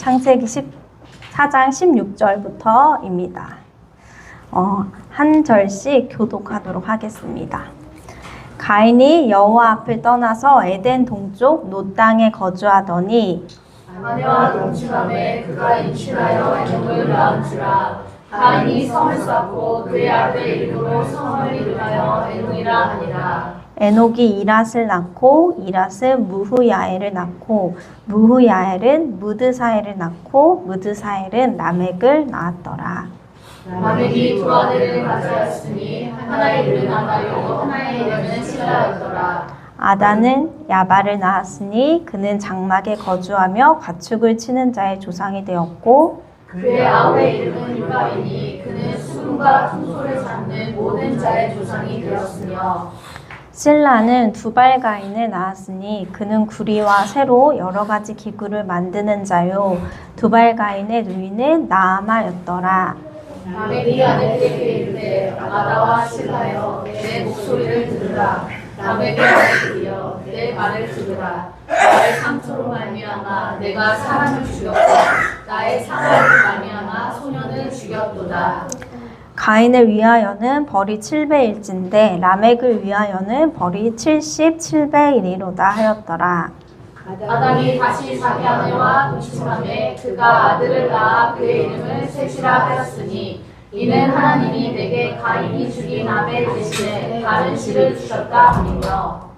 창세기 4장 16절부터입니다. 한 절씩 교독하도록 하겠습니다. 가인이 여호와 앞을 떠나서 에덴 동쪽 노 땅에 거주하더니 아내와 동침함에 그가 임신하여 에녹을 낳은지라. 가인이 성을 쌓고 그의 아들의 이름으로 성을 이름하여 에녹이라 하니라. 에녹이 이랏을 낳고 이랏은 무후야엘을 낳고 무후야엘은 무드사엘을 낳고 무드사엘은 라멕을 낳았더라. 라멕이 두 아들을 가지었으니 하나의 이름은 아다요 하나의 이름은 실라였더라. 아다는 야발을 낳았으니 그는 장막에 거주하며 가축을 치는 자의 조상이 되었고 그의 아우의 이름은 유가이니 그는 수금과 통소를 잡는 모든 자의 조상이 되었으며 실라는 두발가인을 낳았으니 그는 구리와 쇠로 여러 가지 기구를 만드는 자요 두발가인의 누이는 나아마였더라. 라멕이 아내에게 이르되 아다와 실라여 내 목소리를 들으라. 라멕의 아들이여 내 말을 들으라. 나의 상처로 말미암아 내가 사람을 죽였고 나의 상하로 말미암아 소년을 죽였도다. 가인을 위하여는 벌이 7배일진데 라멕을 위하여는 벌이 77배이리로다 하였더라. 아담이 다시 자기 아내와 동침함에 그가 아들을 낳아 그의 이름을 셋이라 하였으니 이는 하나님이 내게 가인이 죽인 아벨 대신에 다른 씨를 주셨다 하니며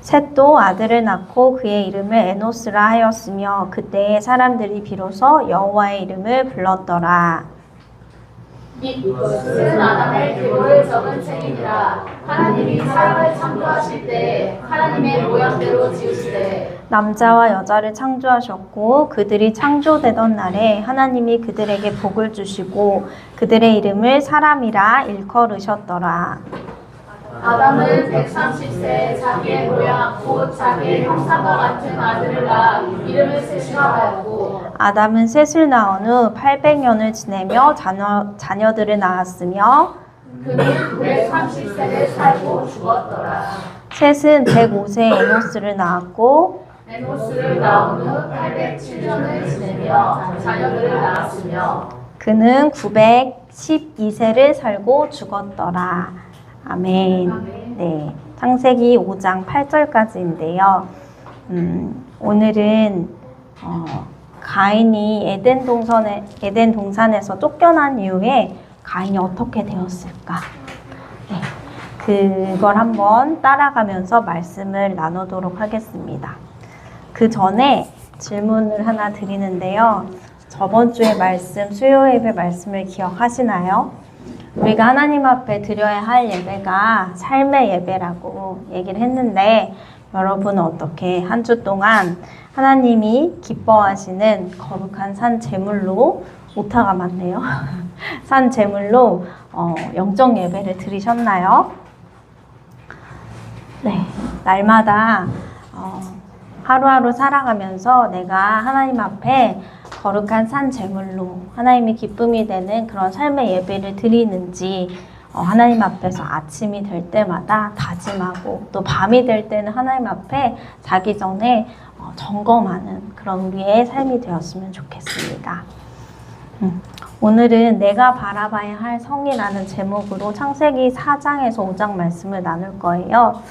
셋도 아들을 낳고 그의 이름을 에노스라 하였으며 그때의 사람들이 비로소 여호와의 이름을 불렀더라. 이것은 아담의 계보를 적은 책이니라. 하나님이 사람을 창조하실 때 하나님의 모양대로 지으시되 남자와 여자를 창조하셨고 그들이 창조되던 날에 하나님이 그들에게 복을 주시고 그들의 이름을 사람이라 일컬으셨더라. 아담은 130세 자기의 모양 곧 자기의 형상과 같은 아들을 낳아 이름을 셋이라 하였고 아담은 셋을 낳은 후 800년을 지내며 자녀들을 낳았으며 그는 930세를 살고 죽었더라. 셋은 105세 에노스를 낳았고 에노스를 낳은 후 807년을 지내며 자녀들을 낳았으며 그는 912세를 살고 죽었더라. 아멘. 네, 창세기 5장 8절까지인데요. 오늘은 가인이 에덴 동산에서 쫓겨난 이후에 가인이 어떻게 되었을까? 네, 그걸 한번 따라가면서 말씀을 나누도록 하겠습니다. 그 전에 질문을 하나 드리는데요. 저번 주에 말씀, 수요 예배 말씀을 기억하시나요? 우리가 하나님 앞에 드려야 할 예배가 삶의 예배라고 얘기를 했는데 여러분은 어떻게 한 주 동안 하나님이 기뻐하시는 거룩한 산 제물로 오타가 많네요. 산 제물로 영적 예배를 드리셨나요? 네, 날마다 하루하루 살아가면서 내가 하나님 앞에 거룩한 산 제물로 하나님이 기쁨이 되는 그런 삶의 예배를 드리는지 하나님 앞에서 아침이 될 때마다 다짐하고 또 밤이 될 때는 하나님 앞에 자기 전에 점검하는 그런 우리의 삶이 되었으면 좋겠습니다. 오늘은 내가 바라봐야 할 성이라는 제목으로 창세기 4장에서 5장 말씀을 나눌 거예요.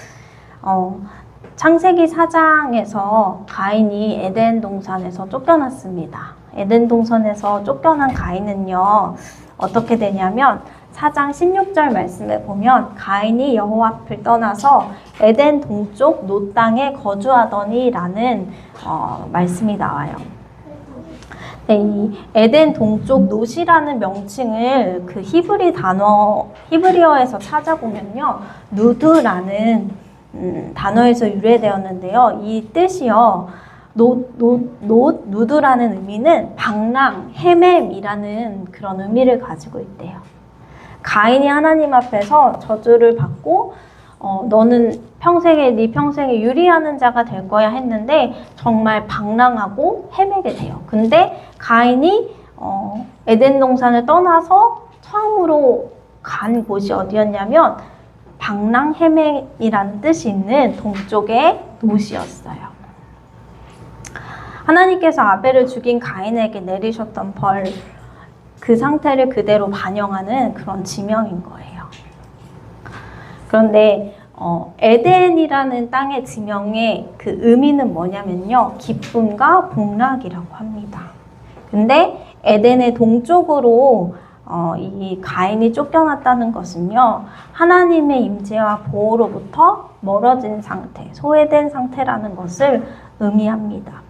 창세기 4장에서 가인이 에덴 동산에서 쫓겨났습니다. 에덴 동산에서 쫓겨난 가인은요, 어떻게 되냐면 4장 16절 말씀에 보면 가인이 여호와 앞을 떠나서 에덴 동쪽 노 땅에 거주하더니 라는 말씀이 나와요. 네, 이 에덴 동쪽 노시라는 명칭을 그 히브리어에서 찾아보면요, 누드라는 단어에서 유래되었는데요. 이 뜻이요, 누드라는 의미는 방랑, 헤맴이라는 그런 의미를 가지고 있대요. 가인이 하나님 앞에서 저주를 받고 너는 네 평생에 유리하는 자가 될 거야 했는데 정말 방랑하고 헤매게 돼요. 근데 가인이 에덴 동산을 떠나서 처음으로 간 곳이 어디였냐면 방랑 헤매이라는 뜻이 있는 동쪽의 노시였어요. 하나님께서 아벨을 죽인 가인에게 내리셨던 벌, 그 상태를 그대로 반영하는 그런 지명인 거예요. 그런데 에덴이라는 땅의 지명의 그 의미는 뭐냐면요, 기쁨과 복락이라고 합니다. 근데 에덴의 동쪽으로 이 가인이 쫓겨났다는 것은요, 하나님의 임재와 보호로부터 멀어진 상태, 소외된 상태라는 것을 의미합니다.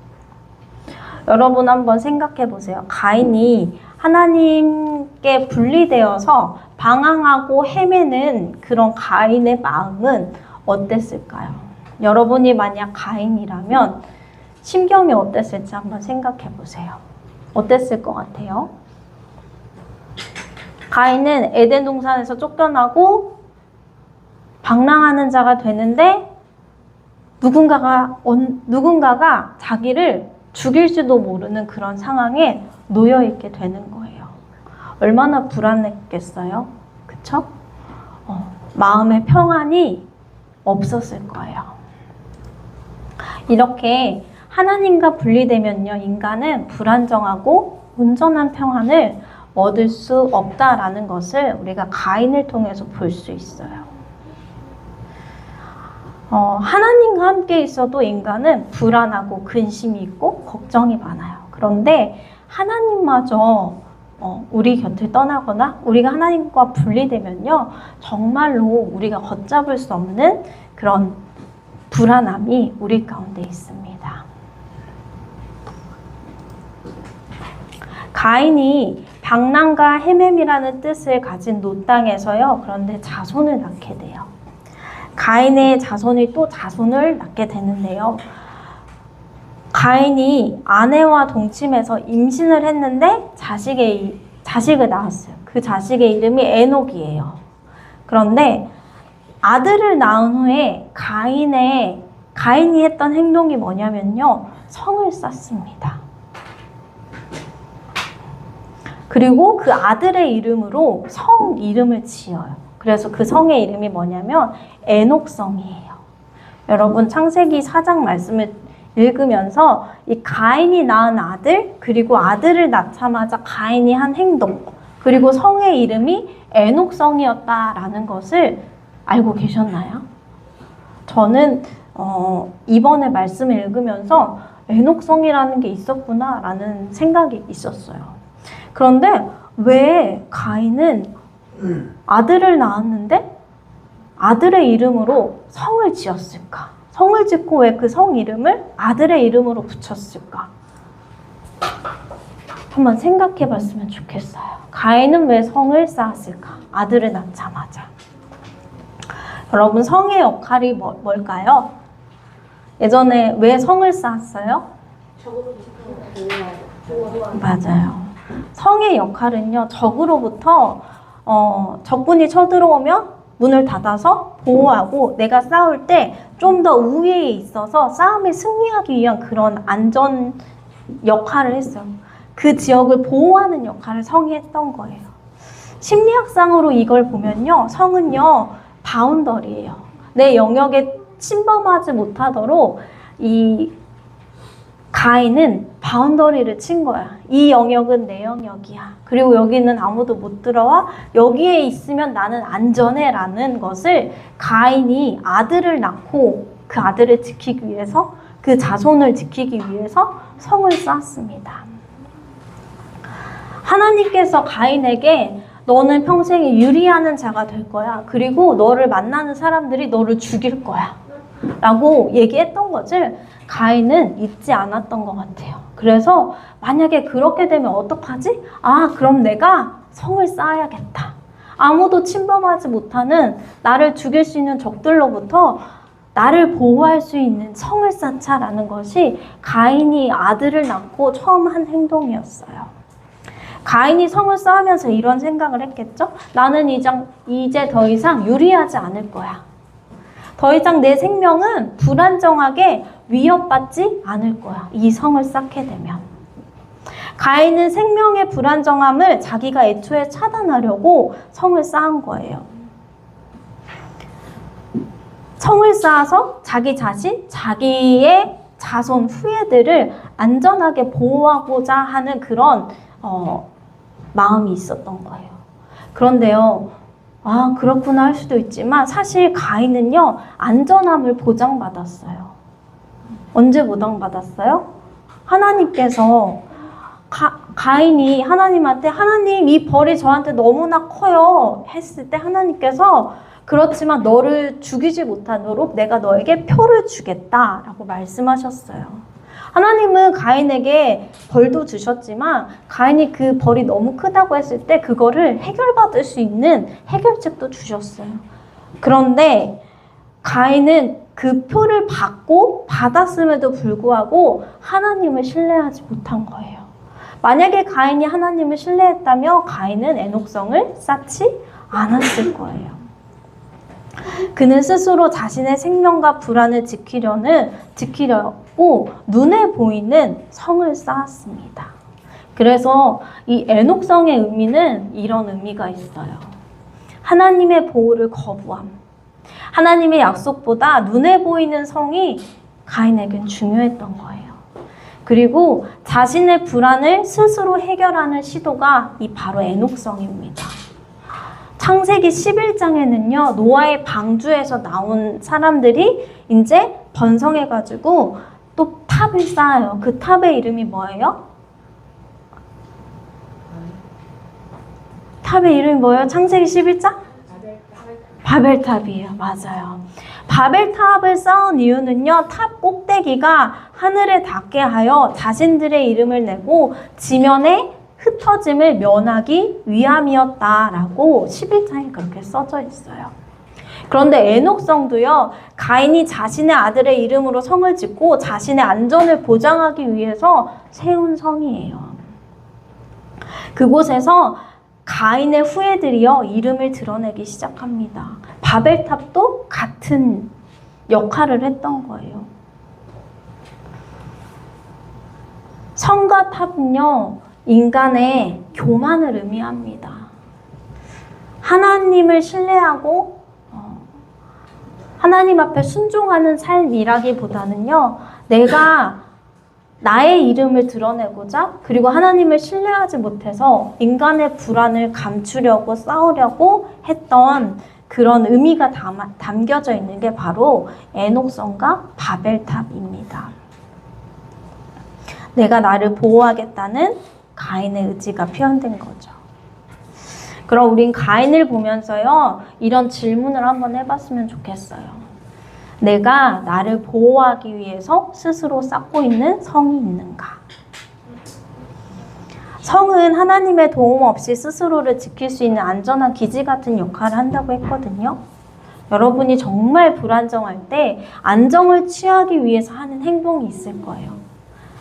여러분 한번 생각해 보세요. 가인이 하나님께 분리되어서 방황하고 헤매는 그런 가인의 마음은 어땠을까요? 여러분이 만약 가인이라면 심경이 어땠을지 한번 생각해 보세요. 어땠을 것 같아요? 가인은 에덴 동산에서 쫓겨나고 방랑하는 자가 되는데 누군가가 자기를 죽일지도 모르는 그런 상황에 놓여 있게 되는 거예요. 얼마나 불안했겠어요? 그쵸? 마음의 평안이 없었을 거예요. 이렇게 하나님과 분리되면요, 인간은 불안정하고 온전한 평안을 얻을 수 없다라는 것을 우리가 가인을 통해서 볼 수 있어요. 하나님과 함께 있어도 인간은 불안하고 근심이 있고 걱정이 많아요. 그런데 하나님마저 우리 곁을 떠나거나 우리가 하나님과 분리되면요, 정말로 우리가 걷잡을 수 없는 그런 불안함이 우리 가운데 있습니다. 가인이 방랑과 헤맴이라는 뜻을 가진 노 땅에서요, 그런데 자손을 낳게 돼요. 가인의 자손이 또 자손을 낳게 되는데요. 가인이 아내와 동침해서 임신을 했는데 자식을 낳았어요. 그 자식의 이름이 에녹이에요. 그런데 아들을 낳은 후에 가인이 했던 행동이 뭐냐면요, 성을 쌓습니다. 그리고 그 아들의 이름으로 성 이름을 지어요. 그래서 그 성의 이름이 뭐냐면 에녹성이에요. 여러분 창세기 4장 말씀을 읽으면서 이 가인이 낳은 아들, 그리고 아들을 낳자마자 가인이 한 행동, 그리고 성의 이름이 에녹성이었다라는 것을 알고 계셨나요? 저는 이번에 말씀을 읽으면서 에녹성이라는 게 있었구나라는 생각이 있었어요. 그런데 왜 가인은 아들을 낳았는데 아들의 이름으로 성을 지었을까? 성을 짓고 왜 그 성 이름을 아들의 이름으로 붙였을까? 한번 생각해 봤으면 좋겠어요. 가인은 왜 성을 쌓았을까? 아들을 낳자마자. 여러분, 성의 역할이 뭘까요? 예전에 왜 성을 쌓았어요? 맞아요. 성의 역할은요, 적으로부터 적군이 쳐들어오면 문을 닫아서 보호하고, 내가 싸울 때 좀 더 우위에 있어서 싸움에 승리하기 위한 그런 안전 역할을 했어요. 그 지역을 보호하는 역할을 성이 했던 거예요. 심리학상으로 이걸 보면요, 성은요, 바운더리예요. 내 영역에 침범하지 못하도록 이 가인은 바운더리를 친 거야. 이 영역은 내 영역이야. 그리고 여기는 아무도 못 들어와. 여기에 있으면 나는 안전해 라는 것을 가인이 아들을 낳고 그 아들을 지키기 위해서, 그 자손을 지키기 위해서 성을 쌓았습니다. 하나님께서 가인에게 너는 평생에 유리하는 자가 될 거야. 그리고 너를 만나는 사람들이 너를 죽일 거야. 라고 얘기했던 것을 가인은 잊지 않았던 것 같아요. 그래서 만약에 그렇게 되면 어떡하지? 그럼 내가 성을 쌓아야겠다. 아무도 침범하지 못하는, 나를 죽일 수 있는 적들로부터 나를 보호할 수 있는 성을 쌓자라는 것이 가인이 아들을 낳고 처음 한 행동이었어요. 가인이 성을 쌓으면서 이런 생각을 했겠죠? 나는 이제 더 이상 유리하지 않을 거야. 더 이상 내 생명은 불안정하게 위협받지 않을 거야. 이 성을 쌓게 되면. 가인은 생명의 불안정함을 자기가 애초에 차단하려고 성을 쌓은 거예요. 성을 쌓아서 자기 자신, 자기의 자손 후예들을 안전하게 보호하고자 하는 그런 마음이 있었던 거예요. 그런데요, 아, 그렇구나 할 수도 있지만 사실 가인은요, 안전함을 보장받았어요. 언제 보장받았어요? 하나님께서 가인이 하나님한테 하나님 이 벌이 저한테 너무나 커요 했을 때 하나님께서 그렇지만 너를 죽이지 못하도록 내가 너에게 표를 주겠다라고 말씀하셨어요. 하나님은 가인에게 벌도 주셨지만 가인이 그 벌이 너무 크다고 했을 때 그거를 해결받을 수 있는 해결책도 주셨어요. 그런데 가인은 그 표를 받았음에도 불구하고 하나님을 신뢰하지 못한 거예요. 만약에 가인이 하나님을 신뢰했다면 가인은 에녹성을 쌓지 않았을 거예요. 그는 스스로 자신의 생명과 불안을 지키려고 눈에 보이는 성을 쌓았습니다. 그래서 이 에녹성의 의미는 이런 의미가 있어요. 하나님의 보호를 거부함. 하나님의 약속보다 눈에 보이는 성이 가인에겐 중요했던 거예요. 그리고 자신의 불안을 스스로 해결하는 시도가 이 바로 에녹성입니다. 창세기 11장에는요, 노아의 방주에서 나온 사람들이 이제 번성해가지고 또 탑을 쌓아요. 그 탑의 이름이 뭐예요? 탑의 이름이 뭐예요? 창세기 11장? 바벨탑이에요. 맞아요. 바벨탑을 쌓은 이유는요, 탑 꼭대기가 하늘에 닿게 하여 자신들의 이름을 내고 지면에 흩어짐을 면하기 위함이었다라고 11장에 그렇게 써져 있어요. 그런데 에녹성도요, 가인이 자신의 아들의 이름으로 성을 짓고 자신의 안전을 보장하기 위해서 세운 성이에요. 그곳에서 가인의 후예들이요, 이름을 드러내기 시작합니다. 바벨탑도 같은 역할을 했던 거예요. 성과 탑은요, 인간의 교만을 의미합니다. 하나님을 신뢰하고 하나님 앞에 순종하는 삶이라기보다는요, 내가 나의 이름을 드러내고자 그리고 하나님을 신뢰하지 못해서 인간의 불안을 감추려고 싸우려고 했던 그런 의미가 담겨져 있는 게 바로 에녹성과 바벨탑입니다. 내가 나를 보호하겠다는 가인의 의지가 표현된 거죠. 그럼 우린 가인을 보면서요, 이런 질문을 한번 해봤으면 좋겠어요. 내가 나를 보호하기 위해서 스스로 쌓고 있는 성이 있는가? 성은 하나님의 도움 없이 스스로를 지킬 수 있는 안전한 기지 같은 역할을 한다고 했거든요. 여러분이 정말 불안정할 때 안정을 취하기 위해서 하는 행동이 있을 거예요.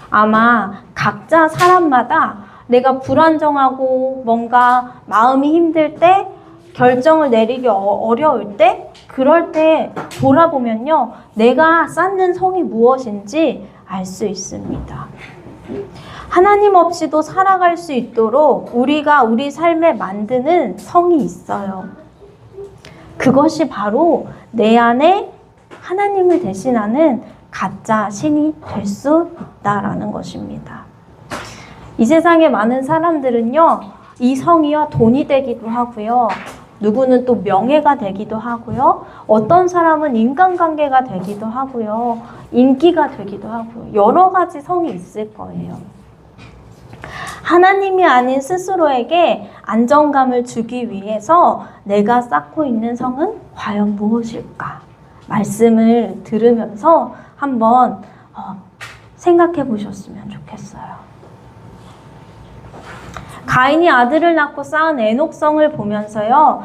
아마 각자 사람마다 내가 불안정하고 뭔가 마음이 힘들 때, 결정을 내리기 어려울 때, 그럴 때 돌아보면요, 내가 쌓는 성이 무엇인지 알 수 있습니다. 하나님 없이도 살아갈 수 있도록 우리가 우리 삶에 만드는 성이 있어요. 그것이 바로 내 안에 하나님을 대신하는 가짜 신이 될 수 있다라는 것입니다. 이 세상에 많은 사람들은요, 이 성이요, 돈이 되기도 하고요, 누구는 또 명예가 되기도 하고요, 어떤 사람은 인간관계가 되기도 하고요, 인기가 되기도 하고요, 여러 가지 성이 있을 거예요. 하나님이 아닌 스스로에게 안정감을 주기 위해서 내가 쌓고 있는 성은 과연 무엇일까? 말씀을 들으면서 한번 생각해 보셨으면 좋겠어요. 가인이 아들을 낳고 쌓은 에녹성을 보면서요,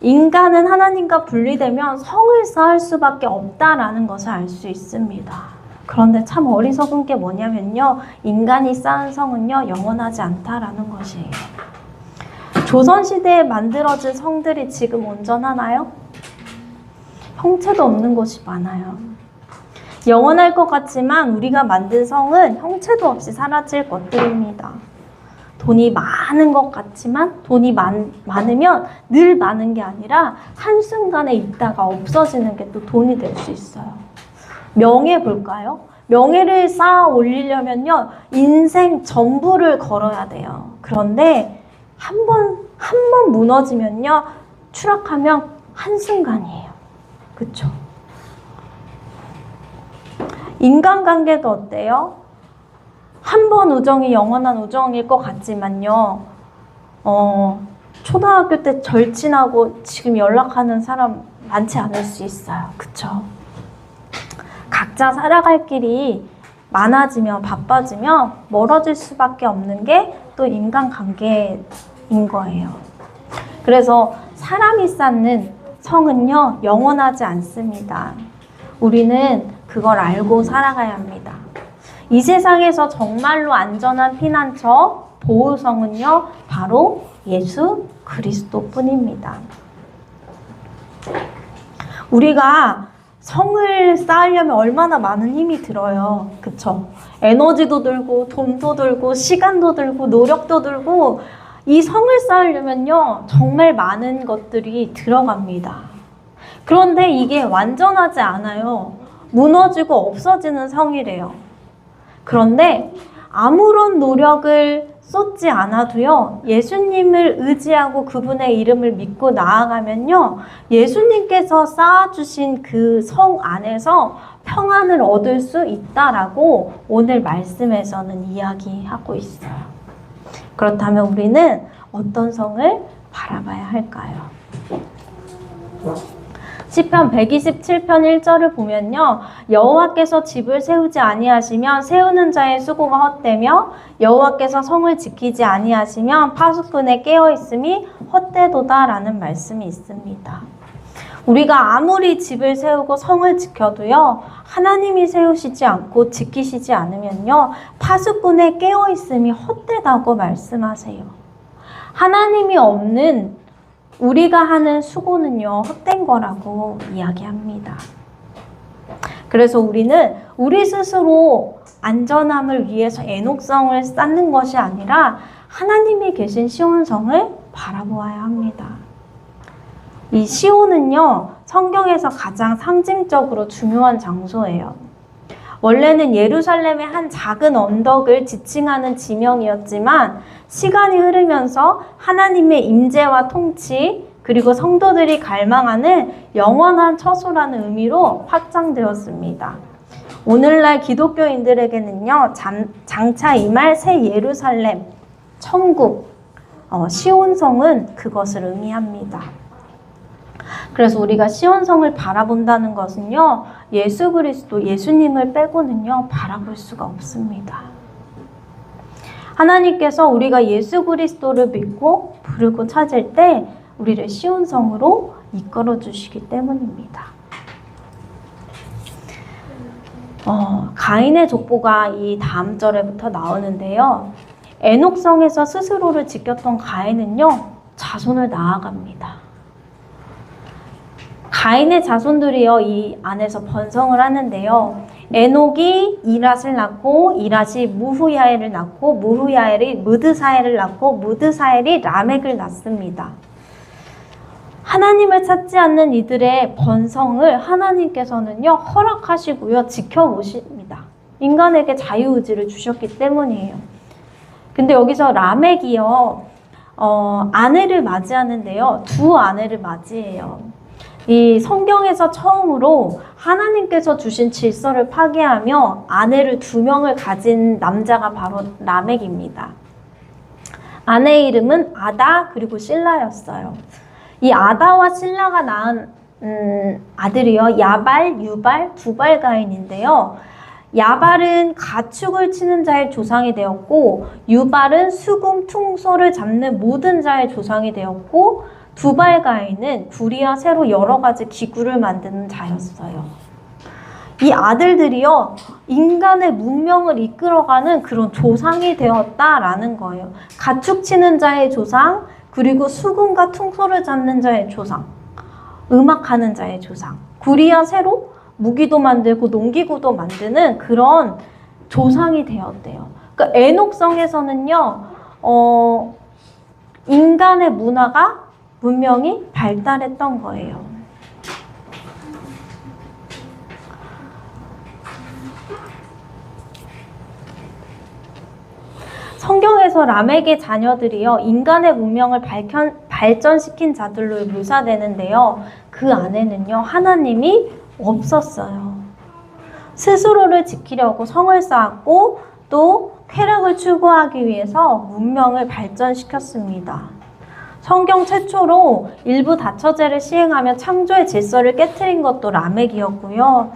인간은 하나님과 분리되면 성을 쌓을 수밖에 없다라는 것을 알 수 있습니다. 그런데 참 어리석은 게 뭐냐면요, 인간이 쌓은 성은요, 영원하지 않다라는 것이에요. 조선시대에 만들어진 성들이 지금 온전하나요? 형체도 없는 곳이 많아요. 영원할 것 같지만 우리가 만든 성은 형체도 없이 사라질 것들입니다. 돈이 많은 것 같지만 돈이 많으면 늘 많은 게 아니라 한순간에 있다가 없어지는 게 또 돈이 될 수 있어요. 명예 볼까요? 명예를 쌓아 올리려면요, 인생 전부를 걸어야 돼요. 그런데 한 번 무너지면요, 추락하면 한순간이에요. 그쵸? 인간관계도 어때요? 한 번 우정이 영원한 우정일 것 같지만요, 초등학교 때 절친하고 지금 연락하는 사람 많지 않을 수 있어요. 그쵸? 각자 살아갈 길이 많아지면 바빠지면 멀어질 수밖에 없는 게 또 인간관계인 거예요. 그래서 사람이 쌓는 성은요, 영원하지 않습니다. 우리는 그걸 알고 살아가야 합니다. 이 세상에서 정말로 안전한 피난처, 보호성은요, 바로 예수 그리스도뿐입니다. 우리가 성을 쌓으려면 얼마나 많은 힘이 들어요. 그쵸? 에너지도 들고, 돈도 들고, 시간도 들고, 노력도 들고, 이 성을 쌓으려면요, 정말 많은 것들이 들어갑니다. 그런데 이게 완전하지 않아요. 무너지고 없어지는 성이래요. 그런데 아무런 노력을 쏟지 않아도요, 예수님을 의지하고 그분의 이름을 믿고 나아가면요, 예수님께서 쌓아주신 그 성 안에서 평안을 얻을 수 있다라고 오늘 말씀에서는 이야기하고 있어요. 그렇다면 우리는 어떤 성을 바라봐야 할까요? 시편 127편 1절을 보면요, 여호와께서 집을 세우지 아니하시면 세우는 자의 수고가 헛되며 여호와께서 성을 지키지 아니하시면 파수꾼의 깨어있음이 헛되도다라는 말씀이 있습니다. 우리가 아무리 집을 세우고 성을 지켜도요, 하나님이 세우시지 않고 지키시지 않으면요, 파수꾼의 깨어있음이 헛되다고 말씀하세요. 하나님이 없는 우리가 하는 수고는요, 헛된 거라고 이야기합니다. 그래서 우리는 우리 스스로 안전함을 위해서 애녹성을 쌓는 것이 아니라 하나님이 계신 시온성을 바라보아야 합니다. 이 시온은요, 성경에서 가장 상징적으로 중요한 장소예요. 원래는 예루살렘의 한 작은 언덕을 지칭하는 지명이었지만 시간이 흐르면서 하나님의 임재와 통치, 그리고 성도들이 갈망하는 영원한 처소라는 의미로 확장되었습니다. 오늘날 기독교인들에게는요, 장차 임할 새 예루살렘, 천국, 시온성은 그것을 의미합니다. 그래서 우리가 시온성을 바라본다는 것은요, 예수 그리스도, 예수님을 빼고는요, 바라볼 수가 없습니다. 하나님께서 우리가 예수 그리스도를 믿고 부르고 찾을 때 우리를 시온성으로 이끌어 주시기 때문입니다. 가인의 족보가 이 다음 절에부터 나오는데요. 에녹성에서 스스로를 지켰던 가인은요, 자손을 낳아갑니다. 가인의 자손들이요, 이 안에서 번성을 하는데요. 에녹이 이랏을 낳고, 이랏이 무후야엘을 낳고, 무후야엘이 무드사엘을 낳고, 무드사엘이 라멕을 낳습니다. 하나님을 찾지 않는 이들의 번성을 하나님께서는요, 허락하시고요, 지켜보십니다. 인간에게 자유의지를 주셨기 때문이에요. 근데 여기서 라멕이요, 아내를 맞이하는데요, 두 아내를 맞이해요. 이 성경에서 처음으로 하나님께서 주신 질서를 파괴하며 아내를 2명을 가진 남자가 바로 라멕입니다. 아내의 이름은 아다 그리고 실라였어요. 이 아다와 실라가 낳은 아들이요, 야발, 유발, 두발가인인데요. 야발은 가축을 치는 자의 조상이 되었고, 유발은 수금, 퉁소를 잡는 모든 자의 조상이 되었고, 두발가인은 구리와 새로 여러 가지 기구를 만드는 자였어요. 이 아들들이요, 인간의 문명을 이끌어가는 그런 조상이 되었다라는 거예요. 가축 치는 자의 조상, 그리고 수금과 퉁소를 잡는 자의 조상, 음악하는 자의 조상, 구리와 새로 무기도 만들고 농기구도 만드는 그런 조상이 되었대요. 그러니까 에녹성에서는요, 인간의 문명이 발달했던 거예요. 성경에서 람에게 자녀들이요 인간의 문명을 발전시킨 자들로 묘사되는데요. 그 안에는요 하나님이 없었어요. 스스로를 지키려고 성을 쌓았고 또 쾌락을 추구하기 위해서 문명을 발전시켰습니다. 성경 최초로 일부 다처제를 시행하며 창조의 질서를 깨트린 것도 라멕이었고요.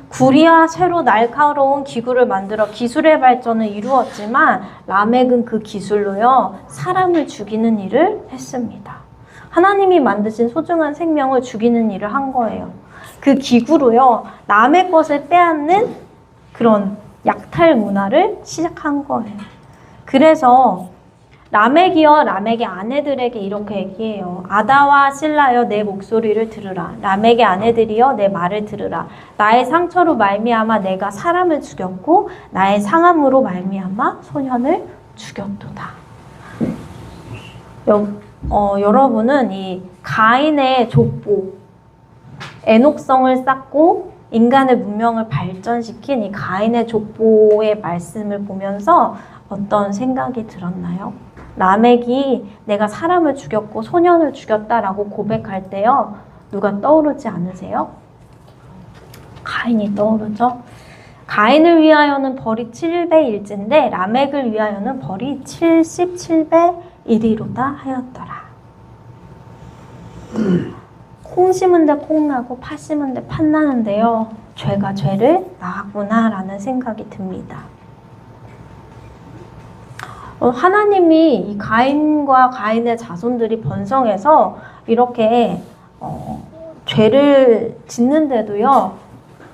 구리와 쇠로 날카로운 기구를 만들어 기술의 발전을 이루었지만 라멕은 그 기술로요 사람을 죽이는 일을 했습니다. 하나님이 만드신 소중한 생명을 죽이는 일을 한 거예요. 그 기구로요 남의 것을 빼앗는 그런 약탈 문화를 시작한 거예요. 그래서 라멕이여 라멕의 아내들에게 이렇게 얘기해요. 아다와 실라여 내 목소리를 들으라. 라멕의 아내들이여 내 말을 들으라. 나의 상처로 말미암아 내가 사람을 죽였고 나의 상함으로 말미암아 소년을 죽였도다. 여러분은 이 가인의 족보, 애녹성을 쌓고 인간의 문명을 발전시킨 이 가인의 족보의 말씀을 보면서 어떤 생각이 들었나요? 라멕이 내가 사람을 죽였고 소년을 죽였다라고 고백할 때요. 누가 떠오르지 않으세요? 가인이 떠오르죠? 가인을 위하여는 벌이 7배 1인데 라멕을 위하여는 벌이 77배 1이로다 하였더라. 콩 심은 데 콩 나고 팥 심은 데 팥 나는데요. 죄가 죄를 낳았구나 라는 생각이 듭니다. 하나님이 이 가인과 가인의 자손들이 번성해서 이렇게 죄를 짓는데도요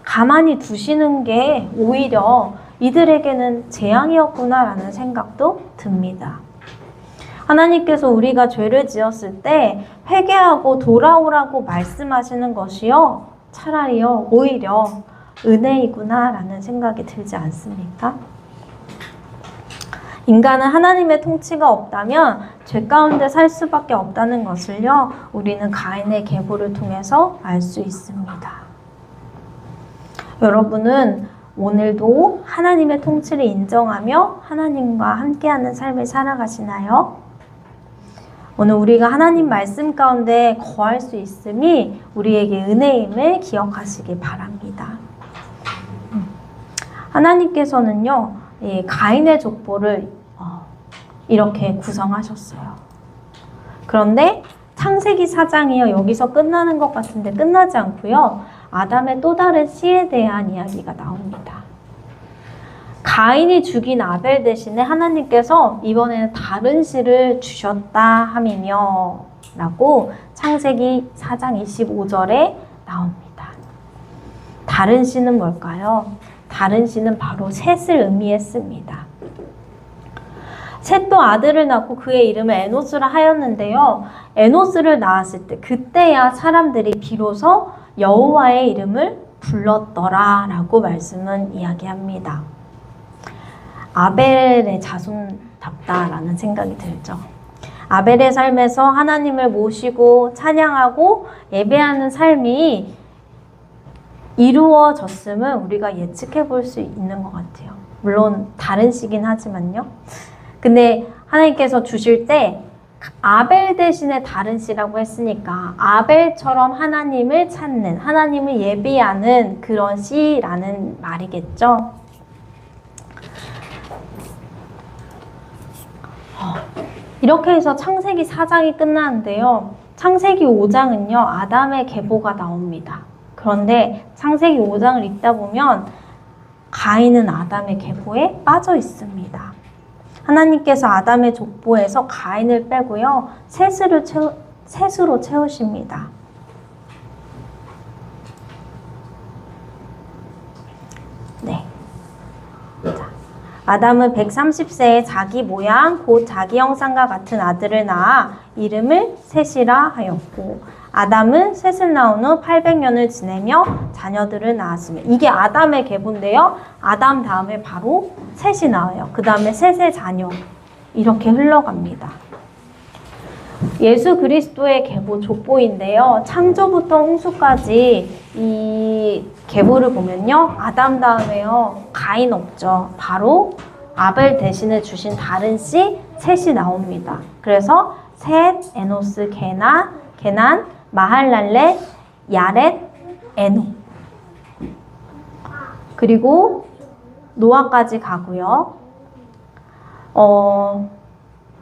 가만히 두시는 게 오히려 이들에게는 재앙이었구나 라는 생각도 듭니다. 하나님께서 우리가 죄를 지었을 때 회개하고 돌아오라고 말씀하시는 것이요 차라리요 오히려 은혜이구나 라는 생각이 들지 않습니까? 인간은 하나님의 통치가 없다면 죄 가운데 살 수밖에 없다는 것을요 우리는 가인의 계보를 통해서 알 수 있습니다. 여러분은 오늘도 하나님의 통치를 인정하며 하나님과 함께하는 삶을 살아가시나요? 오늘 우리가 하나님 말씀 가운데 거할 수 있음이 우리에게 은혜임을 기억하시기 바랍니다. 하나님께서는요 이 가인의 족보를 이렇게 구성하셨어요. 그런데 창세기 4장이요 여기서 끝나는 것 같은데 끝나지 않고요 아담의 또 다른 씨에 대한 이야기가 나옵니다. 가인이 죽인 아벨 대신에 하나님께서 이번에는 다른 씨를 주셨다 함이며 라고 창세기 4장 25절에 나옵니다. 다른 씨는 뭘까요? 다른 씨는 바로 셋을 의미했습니다. 셋도 아들을 낳고 그의 이름을 에노스라 하였는데요. 에노스를 낳았을 때 그때야 사람들이 비로소 여호와의 이름을 불렀더라 라고 말씀은 이야기합니다. 아벨의 자손답다라는 생각이 들죠. 아벨의 삶에서 하나님을 모시고 찬양하고 예배하는 삶이 이루어졌음을 우리가 예측해 볼 수 있는 것 같아요. 물론 다른 시긴 하지만요. 근데 하나님께서 주실 때 아벨 대신에 다른 씨라고 했으니까 아벨처럼 하나님을 찾는, 하나님을 예비하는 그런 씨라는 말이겠죠. 이렇게 해서 창세기 4장이 끝나는데요. 창세기 5장은요. 아담의 계보가 나옵니다. 그런데 창세기 5장을 읽다 보면 가인은 아담의 계보에 빠져 있습니다. 하나님께서 아담의 족보에서 가인을 빼고요. 셋으로 채우십니다. 네. 자, 아담은 130세에 자기 모양 곧 자기 형상과 같은 아들을 낳아 이름을 셋이라 하였고 아담은 셋을 낳은 후 800년을 지내며 자녀들을 낳았으며 이게 아담의 계보인데요. 아담 다음에 바로 셋이 나와요. 그 다음에 셋의 자녀 이렇게 흘러갑니다. 예수 그리스도의 계보 족보인데요. 창조부터 홍수까지 이 계보를 보면요. 아담 다음에요. 가인 없죠. 바로 아벨 대신에 주신 다른 씨 셋이 나옵니다. 그래서 셋, 에노스, 게난, 마할랄렛, 야렛, 에노. 그리고 노아까지 가고요.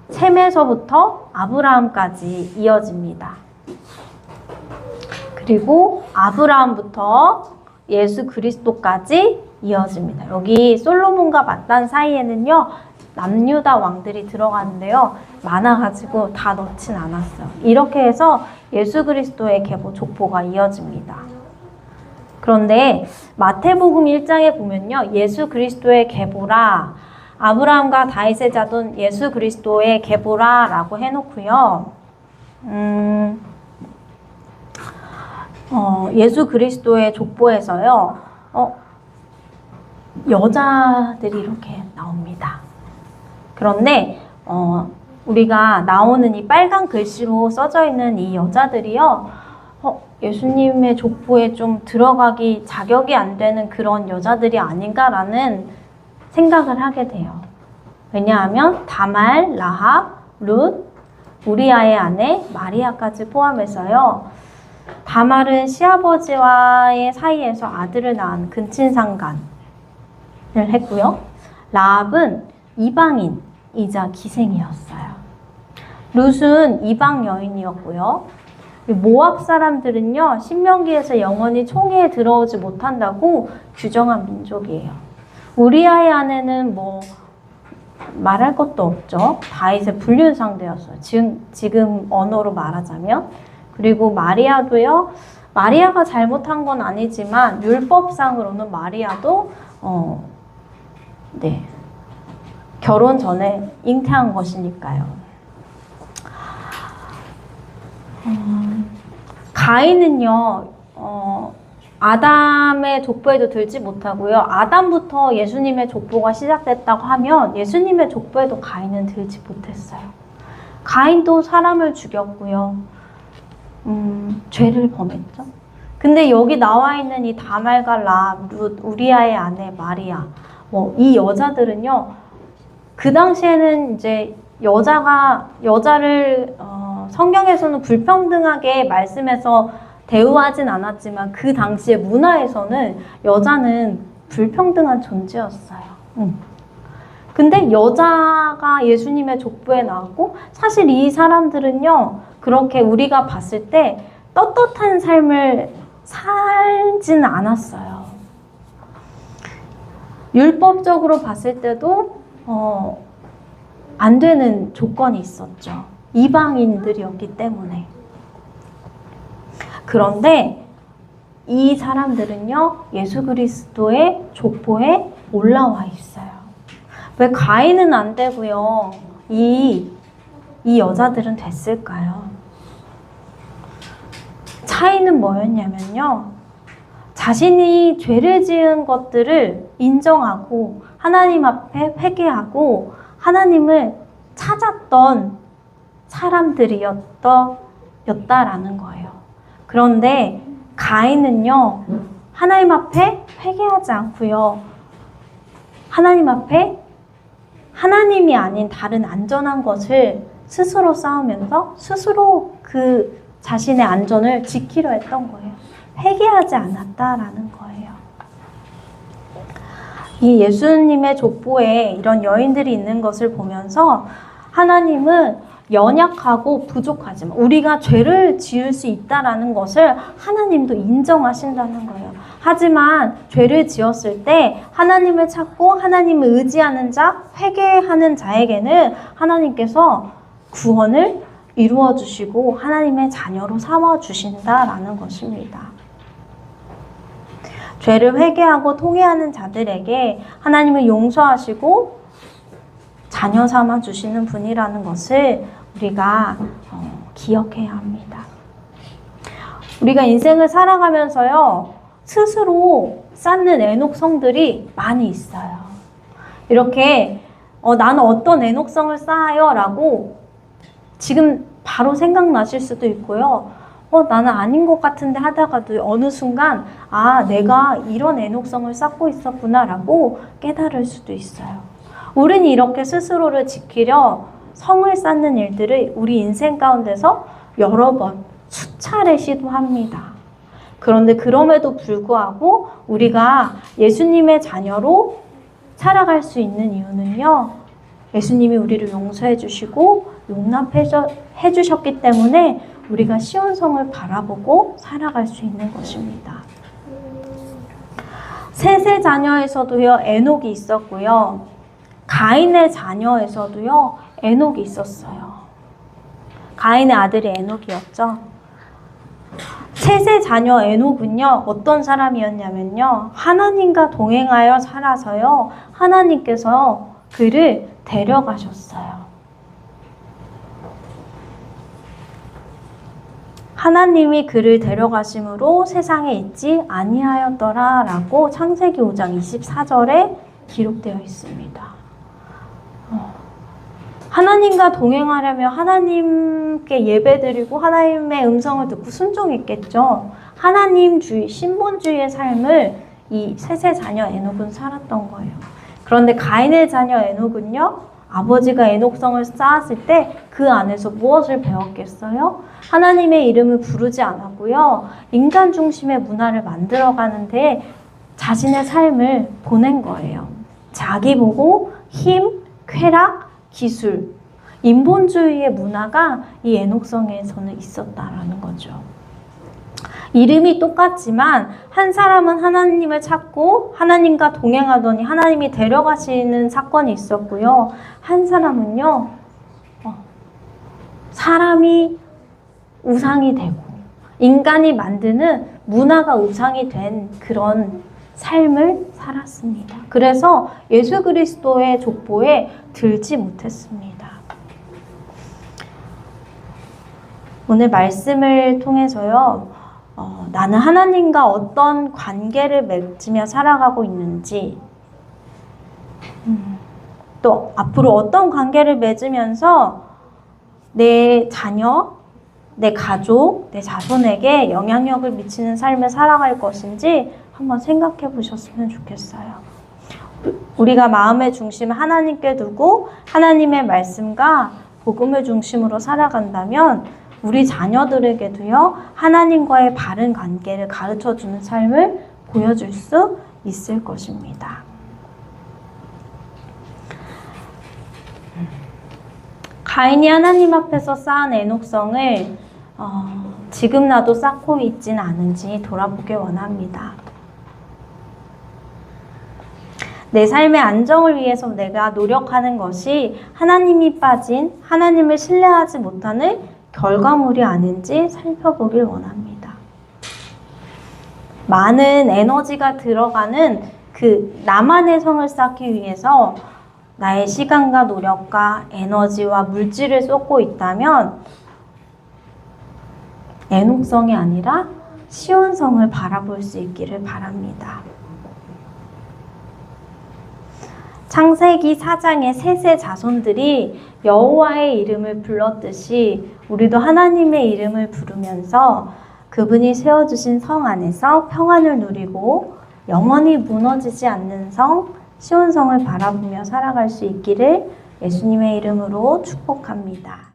셈에서부터 아브라함까지 이어집니다. 그리고 아브라함부터 예수 그리스도까지 이어집니다. 여기 솔로몬과 마단 사이에는요, 남유다 왕들이 들어가는데요, 많아가지고 다 넣진 않았어요. 이렇게 해서 예수 그리스도의 계보 족보가 이어집니다. 그런데 마태복음 1장에 보면요, 예수 그리스도의 계보라, 아브라함과 다윗의 자손 예수 그리스도의 계보라 라고 해놓고요. 예수 그리스도의 족보에서요, 여자들이 이렇게 나옵니다. 그런데 우리가 나오는 이 빨간 글씨로 써져 있는 이 여자들이요, 예수님의 족보에 좀 들어가기 자격이 안 되는 그런 여자들이 아닌가라는 생각을 하게 돼요. 왜냐하면 다말, 라합, 룻, 우리아의 아내 마리아까지 포함해서요, 다말은 시아버지와의 사이에서 아들을 낳은 근친상간을 했고요. 라합은 이방인이자 기생이었어요. 룻은 이방 여인이었고요. 모압 사람들은요, 신명기에서 영원히 총회에 들어오지 못한다고 규정한 민족이에요. 우리아의 아내는 뭐 말할 것도 없죠. 다윗의 불륜 상대였어요. 지금 언어로 말하자면. 그리고 마리아도요, 마리아가 잘못한 건 아니지만 율법상으로는 마리아도 결혼 전에 잉태한 것이니까요. 가인은요, 아담의 족보에도 들지 못하고요. 아담부터 예수님의 족보가 시작됐다고 하면 예수님의 족보에도 가인은 들지 못했어요. 가인도 사람을 죽였고요. 죄를 범했죠. 근데 여기 나와 있는 이 다말과 라합, 룻, 우리아의 아내 마리아, 이 여자들은요, 그 당시에는 이제 여자를 성경에서는 불평등하게 말씀해서 대우하진 않았지만 그 당시의 문화에서는 여자는 불평등한 존재였어요. 근데 여자가 예수님의 족보에 나왔고, 사실 이 사람들은요, 그렇게 우리가 봤을 때 떳떳한 삶을 살지는 않았어요. 율법적으로 봤을 때도 안 되는 조건이 있었죠. 이방인들이었기 때문에. 그런데 이 사람들은요, 예수 그리스도의 족보에 올라와 있어요. 왜 가인은 안 되고요, 이 여자들은 됐을까요? 차이는 뭐였냐면요, 자신이 죄를 지은 것들을 인정하고 하나님 앞에 회개하고 하나님을 찾았던 사람들이었다라는 거예요. 그런데 가인은요, 하나님 앞에 회개하지 않고요, 하나님 앞에 하나님이 아닌 다른 안전한 것을 스스로 쌓으면서 스스로 그 자신의 안전을 지키려 했던 거예요. 회개하지 않았다라는 거예요. 이 예수님의 족보에 이런 여인들이 있는 것을 보면서 하나님은 연약하고 부족하지만 우리가 죄를 지을 수 있다라는 것을 하나님도 인정하신다는 거예요. 하지만 죄를 지었을 때 하나님을 찾고 하나님을 의지하는 자, 회개하는 자에게는 하나님께서 구원을 이루어 주시고 하나님의 자녀로 삼아 주신다라는 것입니다. 죄를 회개하고 통회하는 자들에게 하나님을 용서하시고 자녀 삼아 주시는 분이라는 것을 우리가 기억해야 합니다. 우리가 인생을 살아가면서요, 스스로 쌓는 애녹성들이 많이 있어요. 이렇게 나는 어떤 애녹성을 쌓아요? 라고 지금 바로 생각나실 수도 있고요. 나는 아닌 것 같은데 하다가도 어느 순간 내가 이런 애녹성을 쌓고 있었구나 라고 깨달을 수도 있어요. 우리는 이렇게 스스로를 지키려 성을 쌓는 일들을 우리 인생 가운데서 여러 번, 수차례 시도합니다. 그런데 그럼에도 불구하고 우리가 예수님의 자녀로 살아갈 수 있는 이유는요, 예수님이 우리를 용서해 주시고 용납해 주셨기 때문에 우리가 시온성을 바라보고 살아갈 수 있는 것입니다. 셋의 자녀에서도요, 에녹이 있었고요. 가인의 자녀에서도요, 에녹이 있었어요. 가인의 아들이 에녹이었죠. 셋의 자녀 에녹은요, 어떤 사람이었냐면요, 하나님과 동행하여 살아서요, 하나님께서 그를 데려가셨어요. 하나님이 그를 데려가심으로 세상에 있지 아니하였더라 라고 창세기 5장 24절에 기록되어 있습니다. 하나님과 동행하려면 하나님께 예배드리고 하나님의 음성을 듣고 순종했겠죠. 하나님주의, 신본주의의 삶을 이 셋의 자녀 에녹은 살았던 거예요. 그런데 가인의 자녀 에녹은요, 아버지가 에녹성을 쌓았을 때 그 안에서 무엇을 배웠겠어요? 하나님의 이름을 부르지 않았고요, 인간 중심의 문화를 만들어가는데 자신의 삶을 보낸 거예요. 자기 보고 힘, 쾌락, 기술, 인본주의의 문화가 이 에녹성에서는 있었다라는 거죠. 이름이 똑같지만 한 사람은 하나님을 찾고 하나님과 동행하더니 하나님이 데려가시는 사건이 있었고요. 한 사람은요, 사람이 우상이 되고 인간이 만드는 문화가 우상이 된 그런 삶을 살았습니다. 그래서 예수 그리스도의 족보에 들지 못했습니다. 오늘 말씀을 통해서요, 나는 하나님과 어떤 관계를 맺으며 살아가고 있는지, 또 앞으로 어떤 관계를 맺으면서 내 자녀, 내 가족, 내 자손에게 영향력을 미치는 삶을 살아갈 것인지 한번 생각해 보셨으면 좋겠어요. 우리가 마음의 중심을 하나님께 두고 하나님의 말씀과 복음을 중심으로 살아간다면 우리 자녀들에게도요, 하나님과의 바른 관계를 가르쳐주는 삶을 보여줄 수 있을 것입니다. 가인이 하나님 앞에서 쌓은 에녹성을 지금 나도 쌓고 있진 않은지 돌아보길 원합니다. 내 삶의 안정을 위해서 내가 노력하는 것이 하나님이 빠진, 하나님을 신뢰하지 못하는 결과물이 아닌지 살펴보길 원합니다. 많은 에너지가 들어가는 그 나만의 성을 쌓기 위해서 나의 시간과 노력과 에너지와 물질을 쏟고 있다면 에녹성이 아니라 시온성을 바라볼 수 있기를 바랍니다. 창세기 4장의 셋의 자손들이 여호와의 이름을 불렀듯이 우리도 하나님의 이름을 부르면서 그분이 세워주신 성 안에서 평안을 누리고 영원히 무너지지 않는 성, 시온성을 바라보며 살아갈 수 있기를 예수님의 이름으로 축복합니다.